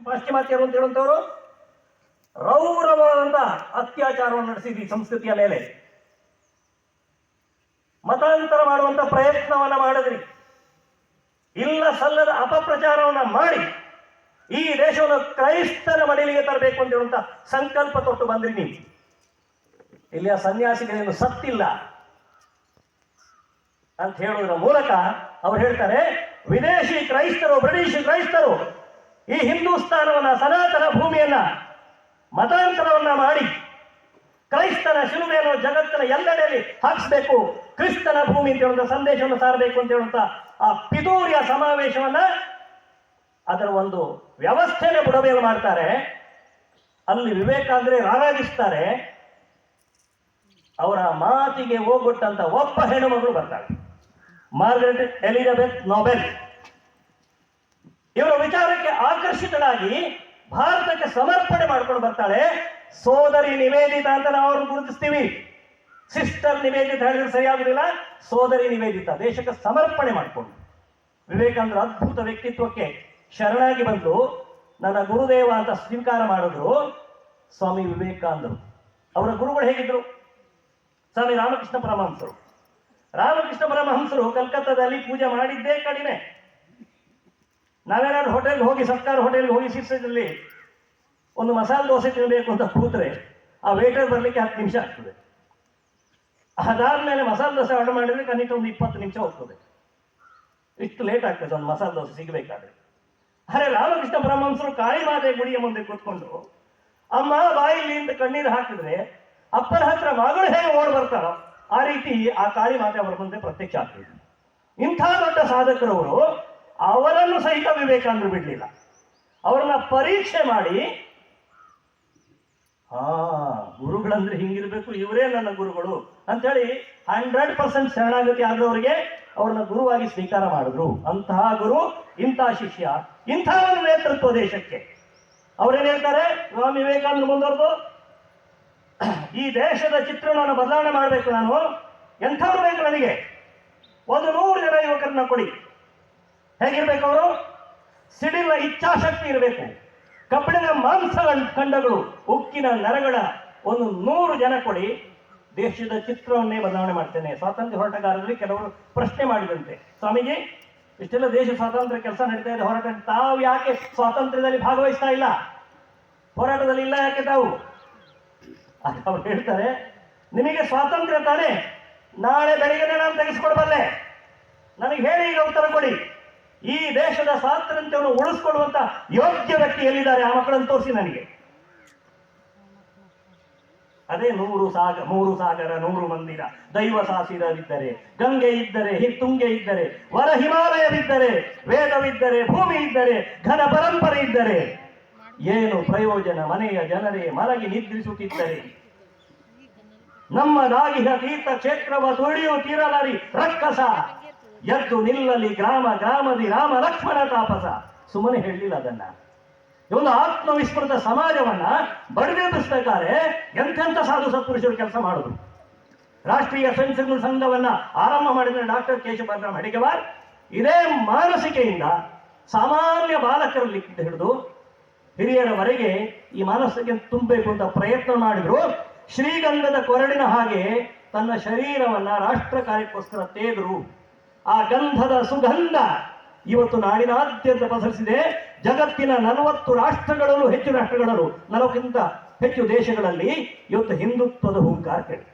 ಪಾಶ್ಚಿಮಾತ್ಯರು ಅಂತ ಹೇಳುವಂಥವ್ರು ರೌರವಾದಂತ ಅತ್ಯಾಚಾರವನ್ನು ನಡೆಸಿದ್ವಿ ಸಂಸ್ಕೃತಿಯ ಮೇಲೆ. ಮತಾಂತರ ಮಾಡುವಂತ ಪ್ರಯತ್ನವನ್ನ ಮಾಡಿದ್ರಿ. ಇಲ್ಲ ಸಲ್ಲದ ಅಪಪ್ರಚಾರವನ್ನ ಮಾಡಿ ಈ ದೇಶವನ್ನು ಕ್ರೈಸ್ತರ ಮಡಿಲಿಗೆ ತರಬೇಕು ಅಂತ ಹೇಳುವಂತ ಸಂಕಲ್ಪ ತೊಟ್ಟು ಬಂದ್ರಿ ನೀವು. ಇಲ್ಲಿಯ ಸನ್ಯಾಸಿಗಳೇನು ಸತ್ತಿಲ್ಲ ಅಂತ ಹೇಳುವುದರ ಮೂಲಕ ಅವ್ರು ಹೇಳ್ತಾರೆ, ವಿದೇಶಿ ಕ್ರೈಸ್ತರು, ಬ್ರಿಟಿಷ್ ಕ್ರೈಸ್ತರು ಈ ಹಿಂದೂಸ್ತಾನವನ್ನ, ಸನಾತನ ಭೂಮಿಯನ್ನ ಮತಾಂತರವನ್ನ ಮಾಡಿ ಕ್ರೈಸ್ತನ ಶಿಲುಮೆಯನ್ನು ಜಗತ್ತಿನ ಎಲ್ಲೆಡೆಯಲ್ಲಿ ಹಾಕಿಸ್ಬೇಕು, ಕ್ರಿಸ್ತನ ಭೂಮಿ ಅಂತ ಹೇಳುವಂತ ಸಂದೇಶವನ್ನು ಸಾರಬೇಕು ಅಂತ ಹೇಳುವಂತ ಆ ಪಿತೂರಿಯ ಸಮಾವೇಶವನ್ನ, ಅದರ ಒಂದು ವ್ಯವಸ್ಥೆನ ಬುಡಮೇಲು ಮಾಡ್ತಾರೆ. ಅಲ್ಲಿ ವಿವೇಕಾನಂದರೇ ರಾರಾಜಿಸ್ತಾರೆ. ಅವರ ಮಾತಿಗೆ ಹೋಗೊಟ್ಟಂತ ಒಬ್ಬ ಹೆಣ್ಣು ಮಗಳು ಬರ್ತಾಳೆ, ಮಾರ್ಗರೆಟ್ ಎಲಿಜಬೆತ್ ನೋಬೆಲ್. ಇವರ ವಿಚಾರಕ್ಕೆ ಆಕರ್ಷಿತರಾಗಿ ಭಾರತಕ್ಕೆ ಸಮರ್ಪಣೆ ಮಾಡ್ಕೊಂಡು ಬರ್ತಾಳೆ. ಸೋದರಿ ನಿವೇದಿತಾ ಅಂತ ನಾವು ಅವ್ರನ್ನ ಗುರುತಿಸ್ತೀವಿ. ಸಿಸ್ಟರ್ ನಿವೇದಿತಾ ಹೇಳಿದ್ರೆ ಸರಿಯಾಗುದಿಲ್ಲ, ಸೋದರಿ ನಿವೇದಿತಾ. ದೇಶಕ್ಕೆ ಸಮರ್ಪಣೆ ಮಾಡಿಕೊಂಡು ವಿವೇಕಾನಂದರ ಅದ್ಭುತ ವ್ಯಕ್ತಿತ್ವಕ್ಕೆ ಶರಣಾಗಿ ಬಂದು ನನ್ನ ಗುರುದೇವ ಅಂತ ಸ್ವೀಕಾರ ಮಾಡಿದ್ರು ಸ್ವಾಮಿ ವಿವೇಕಾನಂದರು. ಅವರ ಗುರುಗಳು ಹೇಗಿದ್ರು? ಸ್ವಾಮಿ ರಾಮಕೃಷ್ಣ ಪರಮಹಂಸರು. ರಾಮಕೃಷ್ಣ ಪರಮಹಂಸರು ಕಲ್ಕತ್ತಾದಲ್ಲಿ ಪೂಜೆ ಮಾಡಿದ್ದೇ ಕಡಿಮೆ. ನಾವೇನಾದ್ರು ಹೋಟೆಲ್ಗೆ ಹೋಗಿ, ಸರ್ಕಾರ ಹೋಟೆಲ್ಗೆ ಹೋಗಿ ಶಿರ್ಸದಲ್ಲಿ ಒಂದು ಮಸಾಲೆ ದೋಸೆ ತಿನ್ನಬೇಕು ಅಂತ ಕೂತ್ರೆ ಆ ವೇಟರ್ ಬರಲಿಕ್ಕೆ 10 ನಿಮಿಷ ಆಗ್ತದೆ. ಅದಾದ್ಮೇಲೆ ಮಸಾಲೆ ದೋಸೆ ಆರ್ಡರ್ ಮಾಡಿದ್ರೆ ಕನಿಷ್ಠ ಒಂದು 20 ನಿಮಿಷ ಹೋಗ್ತದೆ. ಇಷ್ಟು ಲೇಟ್ ಆಗ್ತದೆ ಒಂದು ಮಸಾಲೆ ದೋಸೆ ಸಿಗಬೇಕಾದ್ರೆ. ಅರೆ ರಾಮಕೃಷ್ಣ ಪರಮಹಂಸರು ಕಾಳಿ ಮಾತೆ ಗುಡಿಯ ಮುಂದೆ ಕೂತ್ಕೊಂಡು ಅಮ್ಮ ಬಾಯಿಲಿ ಅಂತ ಕಣ್ಣೀರು ಹಾಕಿದ್ರೆ ಅಪ್ಪನ ಹತ್ರ ಮಗಳು ಹೇಗೆ ಓಡ್ ಬರ್ತಾರೋ ಆ ರೀತಿ ಆ ಕಾಳಿ ಮಾತೆ ಅವರ ಮುಂದೆ ಪ್ರತ್ಯಕ್ಷ ಆಗ್ತದೆ. ಇಂಥ ದೊಡ್ಡ ಸಾಧಕರವರು ಅವರನ್ನು ಸಹಿತ ವಿವೇಕಾನಂದರು ಬಿಡ್ಲಿಲ್ಲ. ಅವರನ್ನ ಪರೀಕ್ಷೆ ಮಾಡಿ, ಗುರುಗಳಂದ್ರೆ ಹಿಂಗಿರ್ಬೇಕು, ಇವರೇ ನನ್ನ ಗುರುಗಳು ಅಂತೇಳಿ 100% ಶರಣಾಗತಿ ಆದವರಿಗೆ ಅವ್ರನ್ನ ಗುರುವಾಗಿ ಸ್ವೀಕಾರ ಮಾಡಿದ್ರು. ಅಂತಹ ಗುರು, ಇಂತಹ ಶಿಷ್ಯ, ಇಂಥ ಒಂದು ನೇತೃತ್ವ ದೇಶಕ್ಕೆ. ಅವ್ರೇನ್ ಹೇಳ್ತಾರೆ, ಸ್ವಾಮಿ ವಿವೇಕಾನಂದ ಮುಂದುವರೆದು, ಈ ದೇಶದ ಚಿತ್ರಣವನ್ನು ಬದಲಾವಣೆ ಮಾಡಬೇಕು ನಾನು. ಎಂಥವ್ರು ಬೇಕು ನನಗೆ? 100 ಜನ ಯುವಕರನ್ನ ಕೊಡಿ. ಹೇಗಿರ್ಬೇಕು ಅವರು? ಸಿಡಿಲ ಇಚ್ಛಾಶಕ್ತಿ ಇರಬೇಕು, ಕಬ್ಬಿಣದ ಮಾಂಸ ಖಂಡಗಳು, ಉಕ್ಕಿನ ನರಗಳ 100 ಜನ ಕೊಡಿ. ದೇಶದ ಚಿತ್ರವನ್ನೇ ಬದಲಾವಣೆ ಮಾಡ್ತೇನೆ. ಸ್ವಾತಂತ್ರ್ಯ ಹೋರಾಟಗಾರರಲ್ಲಿ ಕೆಲವರು ಪ್ರಶ್ನೆ ಮಾಡಿದಂತೆ, ಸ್ವಾಮೀಜಿ ಇಷ್ಟೆಲ್ಲ ದೇಶ ಸ್ವಾತಂತ್ರ್ಯ ಕೆಲಸ ನಡೀತಾ ಇದೆ, ಹೋರಾಟ, ತಾವು ಯಾಕೆ ಸ್ವಾತಂತ್ರ್ಯದಲ್ಲಿ ಭಾಗವಹಿಸ್ತಾ ಇಲ್ಲ? ಹೋರಾಟದಲ್ಲಿ ಇಲ್ಲ ಯಾಕೆ ತಾವು? ಅವ್ರು ಹೇಳ್ತಾರೆ, ನಿಮಗೆ ಸ್ವಾತಂತ್ರ್ಯ ತಾನೇ, ನಾಳೆ ಬೆಳಿಗ್ಗೆ ನಾನು ತೆಗೆಸ್ಕೊಡ್ಬಲ್ಲೆ, ನನಗೆ ಹೇಳಿ ಈಗ ಉತ್ತರ ಕೊಡಿ. ಈ ದೇಶದ ಸ್ವಾತಂತ್ರ್ಯವನ್ನು ಉಳಿಸ್ಕೊಳ್ಳುವಂತ ಯೋಗ್ಯ ವ್ಯಕ್ತಿ ಎಲ್ಲಿದ್ದಾರೆ? ಆ ಮಕ್ಕಳನ್ನು ತೋರಿಸಿ ನನಗೆ. ಅದೇ 100 ಸಾಗರ 100 ಮಂದಿರ, ದೈವ ಸಾಸಿರವಿದ್ದರೆ, ಗಂಗೆ ಇದ್ದರೆ, ತುಂಗೆ ಇದ್ದರೆ, ವರ ಹಿಮಾಲಯವಿದ್ದರೆ, ವೇದವಿದ್ದರೆ, ಭೂಮಿ ಇದ್ದರೆ, ಘನ ಪರಂಪರೆ ಇದ್ದರೆ, ಏನು ಪ್ರಯೋಜನ ಮನೆಯ ಜನರೇ ಮಲಗಿ ನಿದ್ರಿಸುತ್ತಿದ್ದರೆ? ನಮ್ಮದಾಗಿಹ ತೀರ್ಥ ಕ್ಷೇತ್ರವ ತುಳಿಯುತ್ತಿರಲರಿ ರಕ್ಕಸ, ಎದ್ದು ನಿಲ್ಲಲಿ ಗ್ರಾಮ ಗ್ರಾಮದಿ ರಾಮ ಲಕ್ಷ್ಮಣ ತಾಪಸ. ಸುಮ್ಮನೆ ಹೇಳಲಿಲ್ಲ ಅದನ್ನ. ಒಂದು ಆತ್ಮವಿಸ್ಮೃತ ಸಮಾಜವನ್ನ ಬಡಿದೆಬ್ಬಿಸ್ಬೇಕಾದ್ರೆ ಎಂತೆಂಥ ಸಾಧು ಸತ್ಪುರುಷರು ಕೆಲಸ ಮಾಡುದು. ರಾಷ್ಟ್ರೀಯ ಸ್ವಯಂ ಸೇವಕ ಸಂಘವನ್ನ ಆರಂಭ ಮಾಡಿದ ಡಾಕ್ಟರ್ ಕೇಶವರಾಮ್ ಹೆಡಿಗೇವಾರ್ ಇದೇ ಮಾನಸಿಕೆಯಿಂದ ಸಾಮಾನ್ಯ ಬಾಲಕರಲ್ಲಿ ಹಿಡಿದು ಹಿರಿಯರವರೆಗೆ ಈ ಮಾನಸಿಕೆ ತುಂಬಬೇಕು ಅಂತ ಪ್ರಯತ್ನ ಮಾಡಿದ್ರು. ಶ್ರೀಗಂಧದ ಕೊರಡಿನ ಹಾಗೆ ತನ್ನ ಶರೀರವನ್ನ ರಾಷ್ಟ್ರ ಕಾರ್ಯಕ್ಕೋಸ್ಕರ ತೇದ್ರು. ಆ ಗಂಧದ ಸುಗಂಧ ಇವತ್ತು ನಾಡಿನಾದ್ಯಂತ ಪಸರಿಸಿದೆ. ಜಗತ್ತಿನ 40 ರಾಷ್ಟ್ರಗಳಲ್ಲೂ ಹೆಚ್ಚು ರಾಷ್ಟ್ರಗಳಲ್ಲೂ 40ಕ್ಕಿಂತ ಹೆಚ್ಚು ದೇಶಗಳಲ್ಲಿ ಇವತ್ತು ಹಿಂದುತ್ವದ ಹೂಂಕಾರ ಕೇಳಿ